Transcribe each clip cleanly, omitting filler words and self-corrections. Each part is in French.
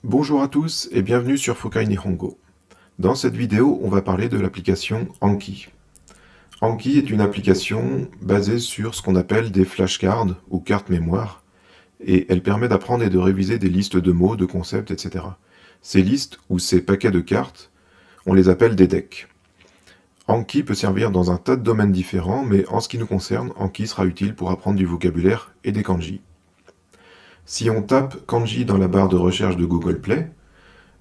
Bonjour à tous et bienvenue sur Fukai Nihongo. Dans cette vidéo, on va parler de l'application Anki. Anki est une application basée sur ce qu'on appelle des flashcards ou cartes mémoire, et elle permet d'apprendre et de réviser des listes de mots, de concepts, etc. Ces listes ou ces paquets de cartes, on les appelle des decks. Anki peut servir dans un tas de domaines différents, mais en ce qui nous concerne, Anki sera utile pour apprendre du vocabulaire et des kanji. Si on tape kanji dans la barre de recherche de Google Play,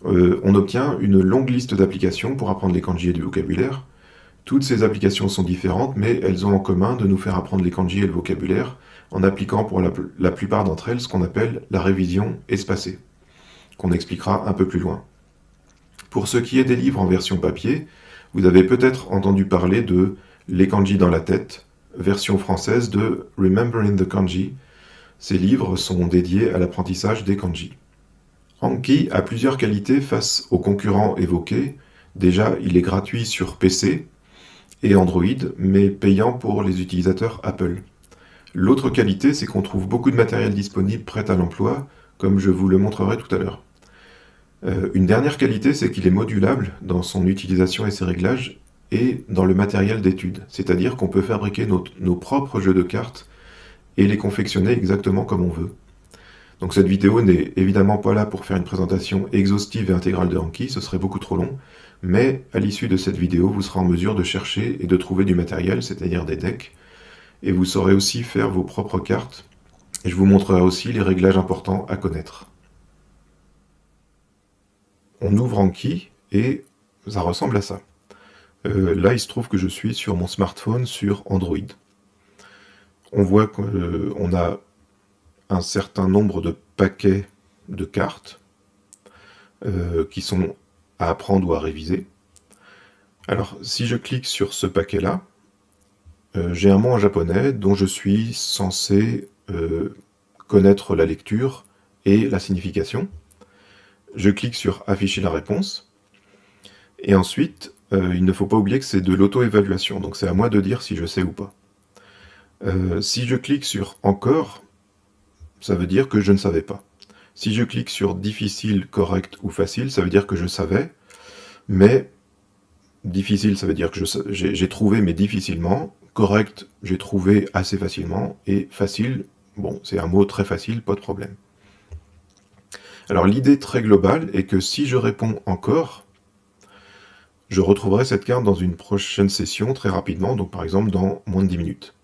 on obtient une longue liste d'applications pour apprendre les kanji et du vocabulaire. Toutes ces applications sont différentes, mais elles ont en commun de nous faire apprendre les kanji et le vocabulaire en appliquant pour la plupart d'entre elles ce qu'on appelle la révision espacée, qu'on expliquera un peu plus loin. Pour ce qui est des livres en version papier, vous avez peut-être entendu parler de Les kanji dans la tête, version française de Remembering the Kanji. Ces livres sont dédiés à l'apprentissage des kanji. Anki a plusieurs qualités face aux concurrents évoqués. Déjà, il est gratuit sur PC et Android, mais payant pour les utilisateurs Apple. L'autre qualité, c'est qu'on trouve beaucoup de matériel disponible prêt à l'emploi, comme je vous le montrerai tout à l'heure. Une dernière qualité, c'est qu'il est modulable dans son utilisation et ses réglages, et dans le matériel d'étude, c'est-à-dire qu'on peut fabriquer nos propres jeux de cartes et les confectionner exactement comme on veut. Donc cette vidéo n'est évidemment pas là pour faire une présentation exhaustive et intégrale de Anki, ce serait beaucoup trop long, mais à l'issue de cette vidéo, vous serez en mesure de chercher et de trouver du matériel, c'est-à-dire des decks, et vous saurez aussi faire vos propres cartes, et je vous montrerai aussi les réglages importants à connaître. On ouvre Anki, et ça ressemble à ça. Là, il se trouve que je suis sur mon smartphone sur Android. On voit qu'on a un certain nombre de paquets de cartes qui sont à apprendre ou à réviser. Alors, si je clique sur ce paquet-là, j'ai un mot en japonais dont je suis censé connaître la lecture et la signification. Je clique sur afficher la réponse. Et ensuite, il ne faut pas oublier que c'est de l'auto-évaluation, donc c'est à moi de dire si je sais ou pas. Si je clique sur encore, ça veut dire que je ne savais pas. Si je clique sur difficile, correct ou facile, ça veut dire que je savais, mais difficile, ça veut dire que j'ai trouvé, mais difficilement. Correct, j'ai trouvé assez facilement. Et facile, bon, c'est un mot très facile, pas de problème. Alors l'idée très globale est que si je réponds encore, je retrouverai cette carte dans une prochaine session très rapidement, donc par exemple dans moins de 10 minutes.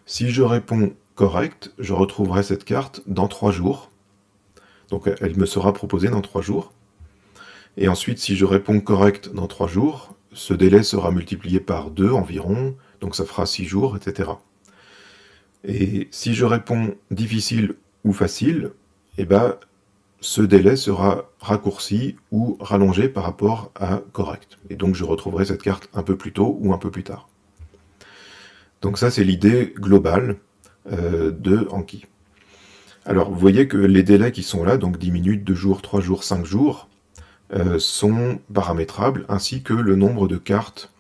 Si je réponds correct, je retrouverai cette carte dans 3 jours. Donc elle me sera proposée dans 3 jours. Et ensuite, si je réponds correct dans 3 jours, ce délai sera multiplié par 2 environ, donc ça fera 6 jours, etc. Et si je réponds difficile ou facile, eh ben, ce délai sera raccourci ou rallongé par rapport à correct. Et donc je retrouverai cette carte un peu plus tôt ou un peu plus tard. Donc ça, c'est l'idée globale de Anki. Alors, vous voyez que les délais qui sont là, donc 10 minutes, 2 jours, 3 jours, 5 jours, sont paramétrables, ainsi que le nombre de cartes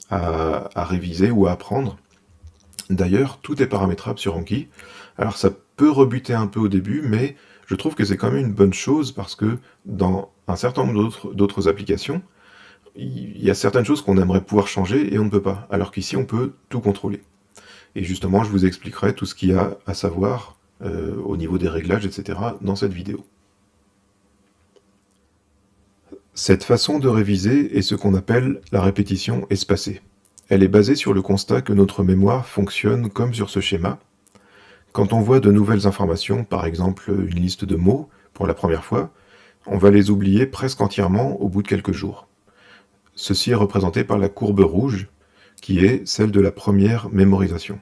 à réviser ou à apprendre. D'ailleurs, tout est paramétrable sur Anki. Alors ça peut rebuter un peu au début, mais je trouve que c'est quand même une bonne chose parce que dans un certain nombre d'autres applications, il y a certaines choses qu'on aimerait pouvoir changer et on ne peut pas, alors qu'ici on peut tout contrôler. Et justement, je vous expliquerai tout ce qu'il y a à savoir au niveau des réglages, etc. dans cette vidéo. Cette façon de réviser est ce qu'on appelle la répétition espacée. Elle est basée sur le constat que notre mémoire fonctionne comme sur ce schéma. Quand on voit de nouvelles informations, par exemple une liste de mots, pour la première fois, on va les oublier presque entièrement au bout de quelques jours. Ceci est représenté par la courbe rouge, qui est celle de la première mémorisation.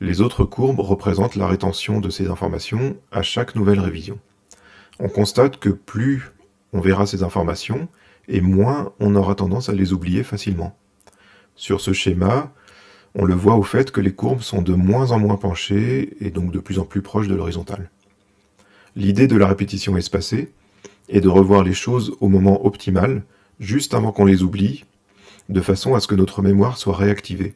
Les autres courbes représentent la rétention de ces informations à chaque nouvelle révision. On constate que plus on verra ces informations, et moins on aura tendance à les oublier facilement. Sur ce schéma, on le voit au fait que les courbes sont de moins en moins penchées, et donc de plus en plus proches de l'horizontale. L'idée de la répétition espacée est de revoir les choses au moment optimal, juste avant qu'on les oublie, de façon à ce que notre mémoire soit réactivée,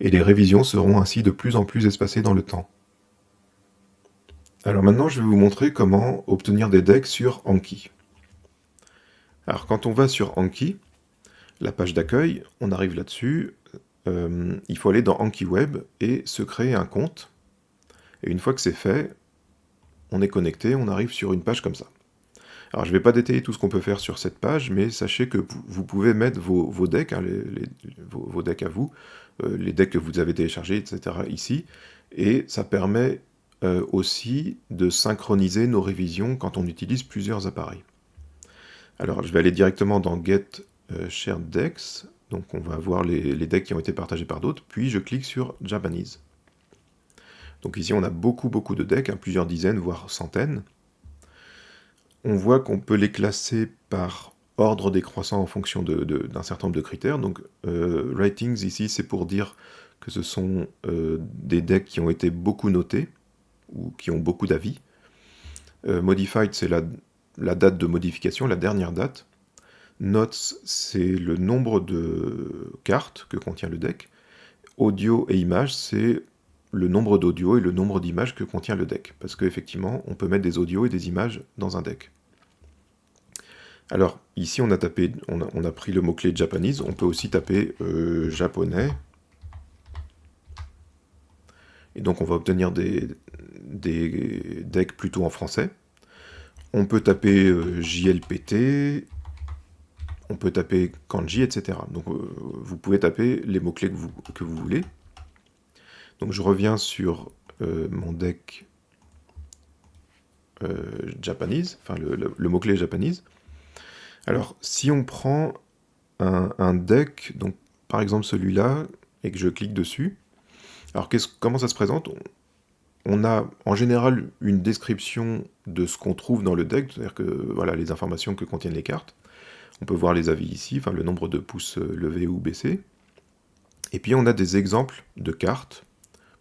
et les révisions seront ainsi de plus en plus espacées dans le temps. Alors maintenant, je vais vous montrer comment obtenir des decks sur Anki. Alors quand on va sur Anki, la page d'accueil, on arrive là-dessus, il faut aller dans Anki Web et se créer un compte. Et une fois que c'est fait, on est connecté, on arrive sur une page comme ça. Alors je ne vais pas détailler tout ce qu'on peut faire sur cette page, mais sachez que vous pouvez mettre vos decks, hein, vos decks à vous, les decks que vous avez téléchargés, etc. ici, et ça permet aussi de synchroniser nos révisions quand on utilise plusieurs appareils. Alors je vais aller directement dans Get Shared Decks, donc on va voir les decks qui ont été partagés par d'autres, puis je clique sur Japanese. Donc ici on a beaucoup de decks, hein, plusieurs dizaines, voire centaines. On voit qu'on peut les classer par ordre décroissant en fonction d'un certain nombre de critères. Donc ratings ici c'est pour dire que ce sont des decks qui ont été beaucoup notés, ou qui ont beaucoup d'avis. Modified c'est la date de modification, la dernière date. Notes c'est le nombre de cartes que contient le deck. Audio et images c'est le nombre d'audio et le nombre d'images que contient le deck. Parce qu'effectivement, on peut mettre des audios et des images dans un deck. Alors, ici, on a pris le mot-clé Japanese. On peut aussi taper japonais. Et donc, on va obtenir des decks plutôt en français. On peut taper JLPT. On peut taper kanji, etc. Donc, vous pouvez taper les mots-clés que vous voulez. Donc je reviens sur mon deck Japanese, enfin le mot-clé Japanese. Alors si on prend un deck, donc par exemple celui-là, et que je clique dessus, alors comment ça se présente ? On a en général une description de ce qu'on trouve dans le deck, c'est-à-dire que voilà les informations que contiennent les cartes. On peut voir les avis ici, enfin le nombre de pouces levés ou baissés. Et puis on a des exemples de cartes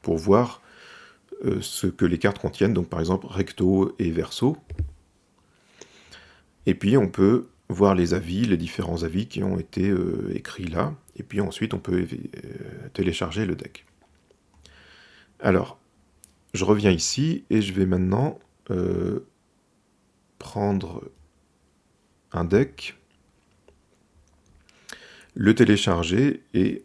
pour voir ce que les cartes contiennent, donc par exemple recto et verso. Et puis on peut voir les avis, les différents avis qui ont été écrits là, et puis ensuite on peut télécharger le deck. Alors, je reviens ici, et je vais maintenant prendre un deck, le télécharger, et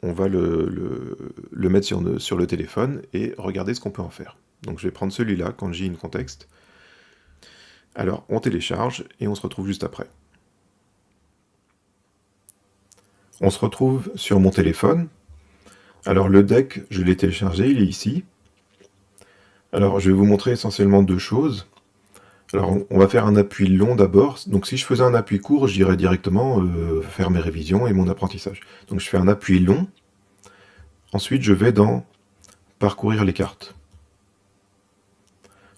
on va le mettre sur le téléphone et regarder ce qu'on peut en faire. Donc je vais prendre celui-là, Kanji in Context. Alors on télécharge et on se retrouve juste après. On se retrouve sur mon téléphone. Alors le deck, je l'ai téléchargé, il est ici. Alors je vais vous montrer essentiellement deux choses. Alors on va faire un appui long d'abord. Donc si je faisais un appui court, j'irais directement faire mes révisions et mon apprentissage. Donc je fais un appui long. Ensuite, je vais dans parcourir les cartes.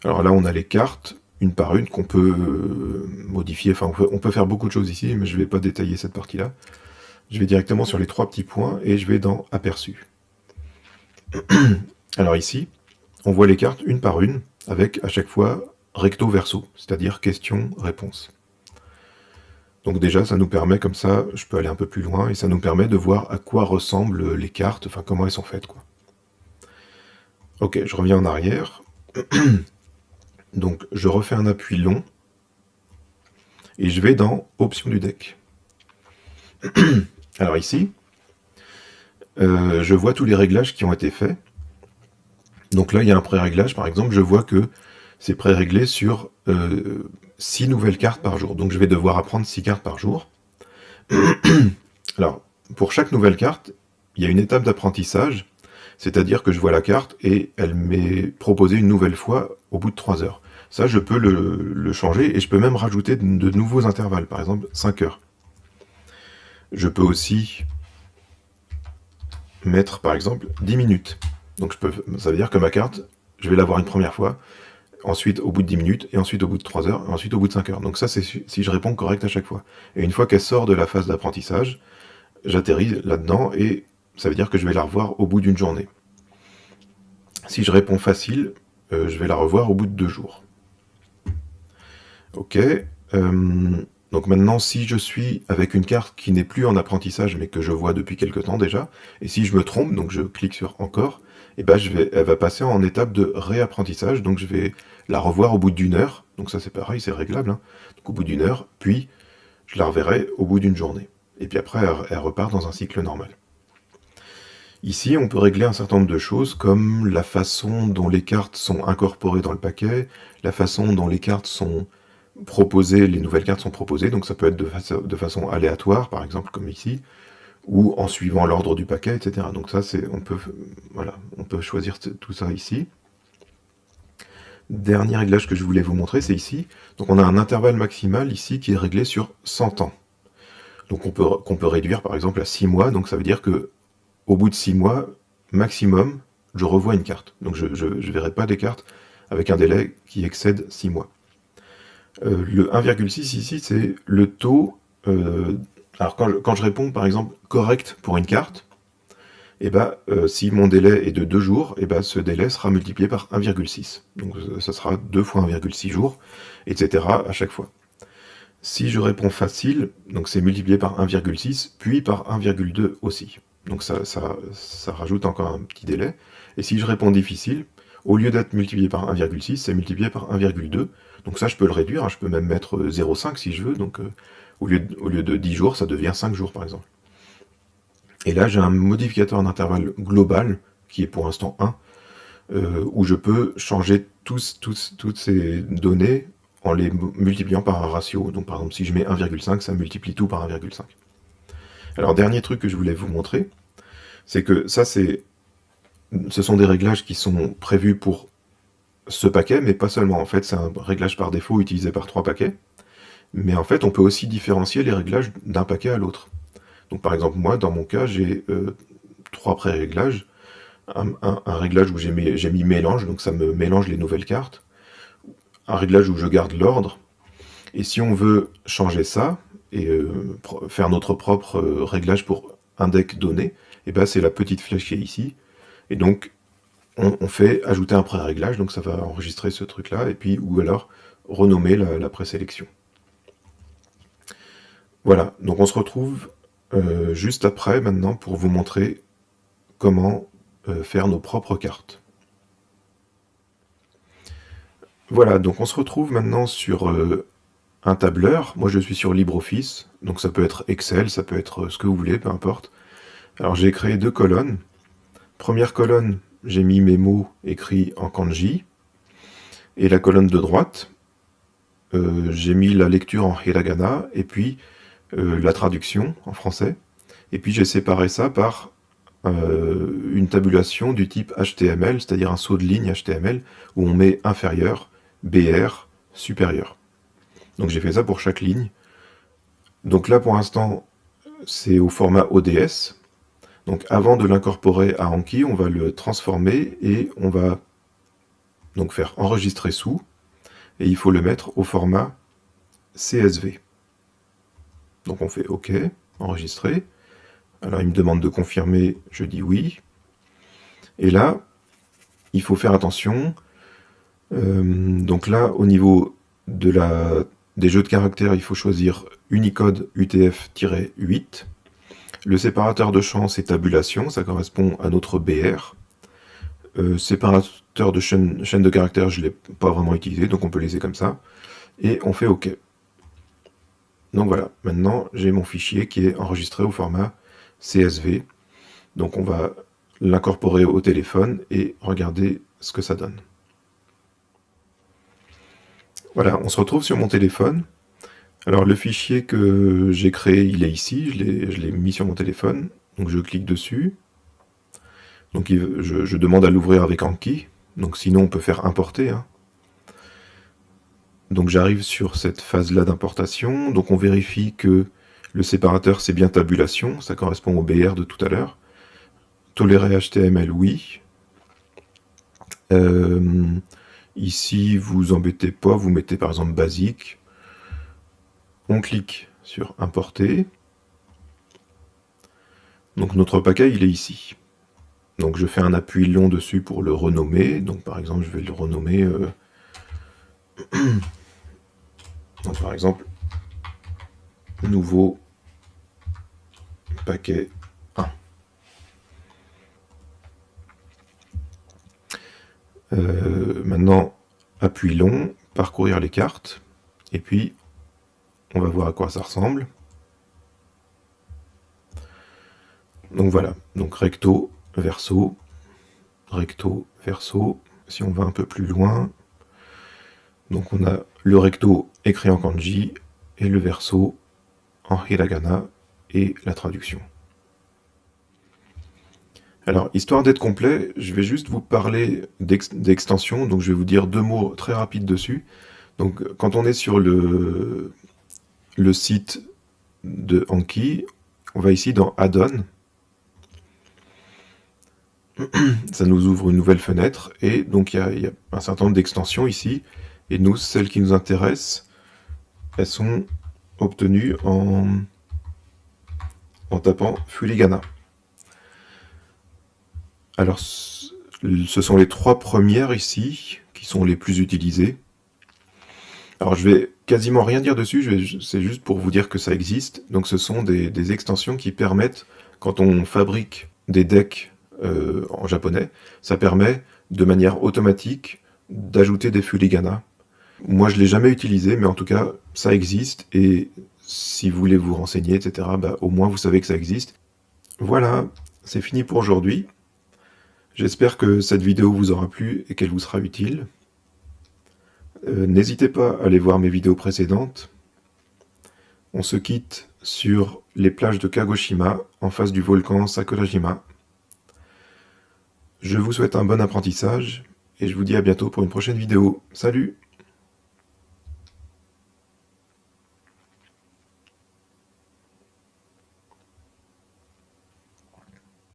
Alors là, on a les cartes, une par une, qu'on peut modifier. Enfin, on peut faire beaucoup de choses ici, mais je ne vais pas détailler cette partie-là. Je vais directement sur les trois petits points et je vais dans Aperçu. Alors ici, on voit les cartes une par une, avec à chaque fois recto verso, c'est-à-dire question-réponse. Donc déjà, ça nous permet, comme ça, je peux aller un peu plus loin, et ça nous permet de voir à quoi ressemblent les cartes, enfin comment elles sont faites, quoi. Ok, je reviens en arrière. Donc je refais un appui long, et je vais dans Options du deck. Alors ici, je vois tous les réglages qui ont été faits. Donc là, il y a un pré-réglage, par exemple, je vois que c'est pré-réglé sur 6 nouvelles cartes par jour. Donc je vais devoir apprendre 6 cartes par jour. Alors, pour chaque nouvelle carte, il y a une étape d'apprentissage, c'est-à-dire que je vois la carte et elle m'est proposée une nouvelle fois au bout de 3 heures. Ça, je peux le changer et je peux même rajouter de nouveaux intervalles, par exemple 5 heures. Je peux aussi mettre, par exemple, 10 minutes. Donc ça veut dire que ma carte, je vais l'avoir une première fois, ensuite au bout de 10 minutes, et ensuite au bout de 3 heures, et ensuite au bout de 5 heures. Donc ça, c'est si je réponds correct à chaque fois. Et une fois qu'elle sort de la phase d'apprentissage, j'atterris là-dedans, et ça veut dire que je vais la revoir au bout d'une journée. Si je réponds facile, je vais la revoir au bout de 2 jours. Ok. Donc maintenant, si je suis avec une carte qui n'est plus en apprentissage, mais que je vois depuis quelque temps déjà, et si je me trompe, donc je clique sur Encore, et ben elle va passer en étape de réapprentissage, donc je vais la revoir au bout d'une heure, donc ça c'est pareil, c'est réglable, hein. Donc au bout d'une heure, puis je la reverrai au bout d'une journée. Et puis après, elle repart dans un cycle normal. Ici, on peut régler un certain nombre de choses, comme la façon dont les cartes sont incorporées dans le paquet, la façon dont les cartes sont proposées, les nouvelles cartes sont proposées, donc ça peut être de façon aléatoire, par exemple comme ici, ou en suivant l'ordre du paquet, etc. Donc ça, on peut choisir tout ça ici. Dernier réglage que je voulais vous montrer, c'est ici. Donc on a un intervalle maximal ici qui est réglé sur 100 ans. Donc qu'on peut réduire par exemple à 6 mois, donc ça veut dire que au bout de 6 mois, maximum, je revois une carte. Donc je ne verrai pas des cartes avec un délai qui excède 6 mois. Le 1,6 ici, c'est le taux. Alors quand je réponds par exemple correct pour une carte, et si mon délai est de 2 jours, ce délai sera multiplié par 1,6. Donc ça sera 2 fois 1,6 jours, etc. à chaque fois. Si je réponds facile, donc c'est multiplié par 1,6, puis par 1,2 aussi. Donc ça rajoute encore un petit délai. Et si je réponds difficile, au lieu d'être multiplié par 1,6, c'est multiplié par 1,2. Donc ça, je peux le réduire, hein, je peux même mettre 0,5 si je veux. Donc au lieu de 10 jours, ça devient 5 jours par exemple. Et là, j'ai un modificateur d'intervalle global, qui est pour l'instant 1, où je peux changer toutes ces données en les multipliant par un ratio. Donc par exemple, si je mets 1,5, ça multiplie tout par 1,5. Alors dernier truc que je voulais vous montrer, c'est que ça, ce sont des réglages qui sont prévus pour ce paquet, mais pas seulement. En fait, c'est un réglage par défaut utilisé par 3 paquets. Mais en fait, on peut aussi différencier les réglages d'un paquet à l'autre. Donc par exemple, moi, dans mon cas, j'ai 3 pré-réglages. Un réglage où j'ai mis mélange, donc ça me mélange les nouvelles cartes. Un réglage où je garde l'ordre. Et si on veut changer ça, et faire notre propre réglage pour un deck donné, c'est la petite flèche qui est ici. Et donc, on fait ajouter un pré-réglage, donc ça va enregistrer ce truc-là, et puis, ou alors, renommer la présélection. Voilà, donc on se retrouve juste après, maintenant, pour vous montrer comment faire nos propres cartes. Voilà, donc on se retrouve maintenant sur un tableur. Moi je suis sur LibreOffice, donc ça peut être Excel, ça peut être ce que vous voulez, peu importe. Alors j'ai créé 2 colonnes. Première colonne, j'ai mis mes mots écrits en kanji. Et la colonne de droite, j'ai mis la lecture en hiragana, et puis la traduction en français. Et puis j'ai séparé ça par une tabulation du type HTML, c'est-à-dire un saut de ligne HTML, où on met inférieur, BR, supérieur. Donc j'ai fait ça pour chaque ligne. Donc là pour l'instant, c'est au format ODS. Donc avant de l'incorporer à Anki, on va le transformer et on va donc faire enregistrer sous. Et il faut le mettre au format CSV. Donc on fait OK, enregistrer. Alors il me demande de confirmer, je dis oui. Et là, il faut faire attention. Donc là, au niveau des jeux de caractères, il faut choisir Unicode UTF-8. Le séparateur de champ, c'est tabulation, ça correspond à notre BR. Séparateur de chaîne de caractères, je ne l'ai pas vraiment utilisé, donc on peut laisser comme ça. Et on fait OK. Donc voilà, maintenant j'ai mon fichier qui est enregistré au format CSV. Donc on va l'incorporer au téléphone et regarder ce que ça donne. Voilà, on se retrouve sur mon téléphone. Alors le fichier que j'ai créé, il est ici, je l'ai mis sur mon téléphone. Donc je clique dessus. Donc je demande à l'ouvrir avec Anki. Donc sinon on peut faire importer. Hein. Donc j'arrive sur cette phase-là d'importation. Donc on vérifie que le séparateur c'est bien tabulation, ça correspond au BR de tout à l'heure. Tolérer HTML, oui. Ici, vous embêtez pas, vous mettez par exemple basique. On clique sur importer. Donc notre paquet, il est ici. Donc je fais un appui long dessus pour le renommer. Donc par exemple, je vais le renommer... Donc par exemple, nouveau paquet 1. Maintenant, appui long, parcourir les cartes, et puis on va voir à quoi ça ressemble. Donc voilà, donc recto, verso, recto, verso. Si on va un peu plus loin, donc on a le recto écrit en kanji et le verso en hiragana et la traduction. Alors, histoire d'être complet, je vais juste vous parler d'extension, donc je vais vous dire 2 mots très rapides dessus. Donc, quand on est sur le site de Anki, on va ici dans Add-on. Ça nous ouvre une nouvelle fenêtre, et donc il y a un certain nombre d'extensions ici, et nous, celles qui nous intéressent, elles sont obtenues en tapant Fuligana. Alors, ce sont les 3 premières ici, qui sont les plus utilisées. Alors, je vais quasiment rien dire dessus, c'est juste pour vous dire que ça existe. Donc, ce sont des extensions qui permettent, quand on fabrique des decks en japonais, ça permet de manière automatique d'ajouter des Fuligana. Moi, je ne l'ai jamais utilisé, mais en tout cas, ça existe, et si vous voulez vous renseigner, etc., bah, au moins vous savez que ça existe. Voilà, c'est fini pour aujourd'hui. J'espère que cette vidéo vous aura plu et qu'elle vous sera utile. N'hésitez pas à aller voir mes vidéos précédentes. On se quitte sur les plages de Kagoshima, en face du volcan Sakurajima. Je vous souhaite un bon apprentissage, et je vous dis à bientôt pour une prochaine vidéo. Salut!